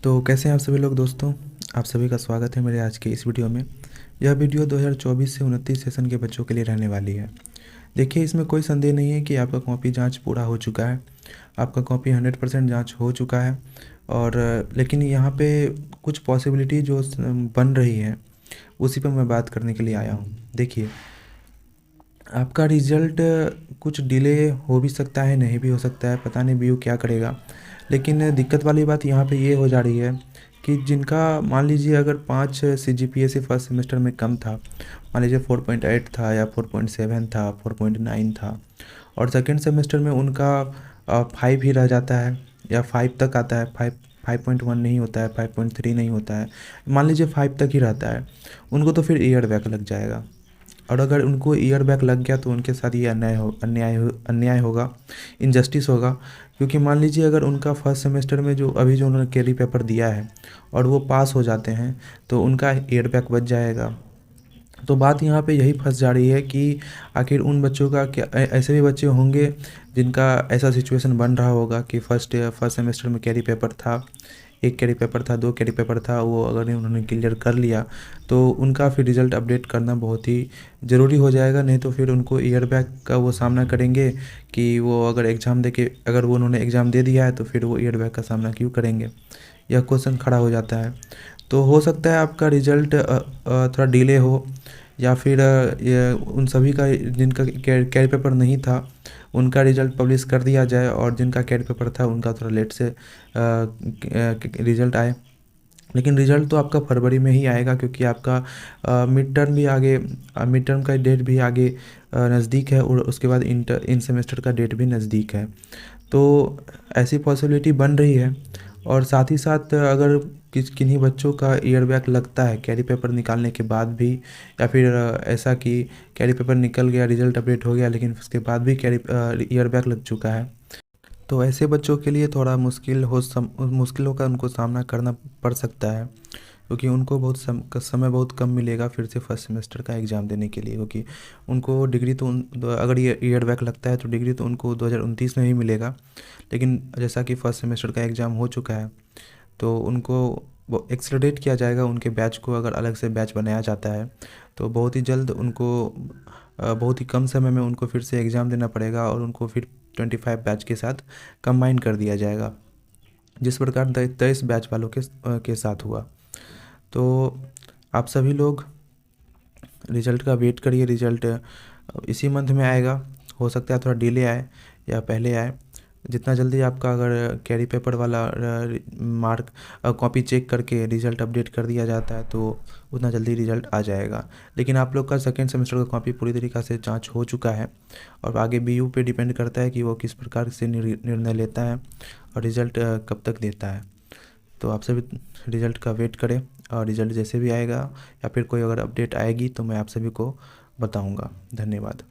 तो कैसे हैं आप सभी लोग दोस्तों। आप सभी का स्वागत है मेरे आज के इस वीडियो में। यह वीडियो 2024 से 29 सेशन के बच्चों के लिए रहने वाली है। देखिए, इसमें कोई संदेह नहीं है कि आपका कॉपी जांच पूरा हो चुका है। आपका कॉपी 100% जांच हो चुका है। और लेकिन यहाँ पे कुछ पॉसिबिलिटी जो बन रही है उसी पर मैं बात करने के लिए आया हूँ। देखिए, आपका रिज़ल्ट कुछ डिले हो भी सकता है, नहीं भी हो सकता है, पता नहीं बीयू क्या करेगा। लेकिन दिक्कत वाली बात यहाँ पे ये हो जा रही है कि जिनका मान लीजिए अगर 5 सीजीपीए से फर्स्ट सेमेस्टर में कम था, मान लीजिए 4.8 था या 4.7 था, 4.9 था, और सेकेंड सेमेस्टर में उनका 5 ही रह जाता है या 5 तक आता है, 5.1 नहीं होता है, 5.3 नहीं होता है, मान लीजिए 5 तक ही रहता है, उनको तो फिर ईयर बैक लग जाएगा। और अगर उनको ईयर बैक लग गया तो उनके साथ ये अन्याय होगा, इनजस्टिस होगा। क्योंकि मान लीजिए अगर उनका फर्स्ट सेमेस्टर में जो अभी जो उन्होंने कैरी पेपर दिया है और वो पास हो जाते हैं तो उनका ईयर बैक बच जाएगा। तो बात यहाँ पे यही फंस जा रही है कि आखिर उन बच्चों का क्या, ऐसे भी बच्चे होंगे जिनका ऐसा सिचुएशन बन रहा होगा कि फर्स्ट सेमेस्टर में कैरी पेपर था, एक कैरी पेपर था, 2 कैरी पेपर था, वो अगर उन्होंने क्लियर कर लिया तो उनका फिर रिज़ल्ट अपडेट करना बहुत ही ज़रूरी हो जाएगा। नहीं तो फिर उनको ईयर बैक का वो सामना करेंगे कि वो अगर एग्ज़ाम दे के, अगर वो उन्होंने एग्ज़ाम दे दिया है तो फिर वो ईयर बैक का सामना क्यों करेंगे, यह क्वेश्चन खड़ा हो जाता है। तो हो सकता है आपका रिज़ल्ट थोड़ा डिले हो, या फिर ये उन सभी का जिनका कैरी पेपर नहीं था उनका रिज़ल्ट पब्लिश कर दिया जाए, और जिनका कैरी पेपर था उनका थोड़ा लेट से रिज़ल्ट आए। लेकिन रिज़ल्ट तो आपका फरवरी में ही आएगा, क्योंकि आपका मिड टर्म भी आगे, मिड टर्म का डेट भी आगे नज़दीक है, और उसके बाद इन सेमेस्टर का डेट भी नज़दीक है। तो ऐसी पॉसिबिलिटी बन रही है। और साथ ही साथ अगर किन्हीं बच्चों का ईयर बैक लगता है कैरी पेपर निकालने के बाद भी, या फिर ऐसा कि कैरी पेपर निकल गया, रिज़ल्ट अपडेट हो गया, लेकिन उसके बाद भी ईयर बैक लग चुका है, तो ऐसे बच्चों के लिए थोड़ा मुश्किलों का उनको सामना करना पड़ सकता है। क्योंकि उनको समय बहुत कम मिलेगा फिर से फर्स्ट सेमेस्टर का एग्ज़ाम देने के लिए। क्योंकि उनको डिग्री तो अगर ये ईयर बैक लगता है तो डिग्री तो उनको 2029 में ही मिलेगा। लेकिन जैसा कि फर्स्ट सेमेस्टर का एग्ज़ाम हो चुका है तो उनको वो एक्सेलरेट किया जाएगा, उनके बैच को अगर अलग से बैच बनाया जाता है तो बहुत ही जल्द उनको बहुत ही कम समय में उनको फिर से एग्ज़ाम देना पड़ेगा, और उनको फिर 25 बैच के साथ कंबाइन कर दिया जाएगा, जिस प्रकार 23 बैच वालों के साथ हुआ। तो आप सभी लोग रिज़ल्ट का वेट करिए। रिज़ल्ट इसी मंथ में आएगा, हो सकता है थोड़ा डिले आए या पहले आए। जितना जल्दी आपका अगर कैरी पेपर वाला मार्क कॉपी चेक करके रिज़ल्ट अपडेट कर दिया जाता है तो उतना जल्दी रिज़ल्ट आ जाएगा। लेकिन आप लोग का सेकेंड सेमेस्टर का कॉपी पूरी तरीक़ा से जांच हो चुका है, और आगे बीयू पे डिपेंड करता है कि वो किस प्रकार से निर्णय लेता है और रिज़ल्ट कब तक देता है। तो आप सभी रिज़ल्ट का वेट करें, और रिज़ल्ट जैसे भी आएगा या फिर कोई अगर अपडेट आएगी तो मैं आप सभी को बताऊंगा। धन्यवाद।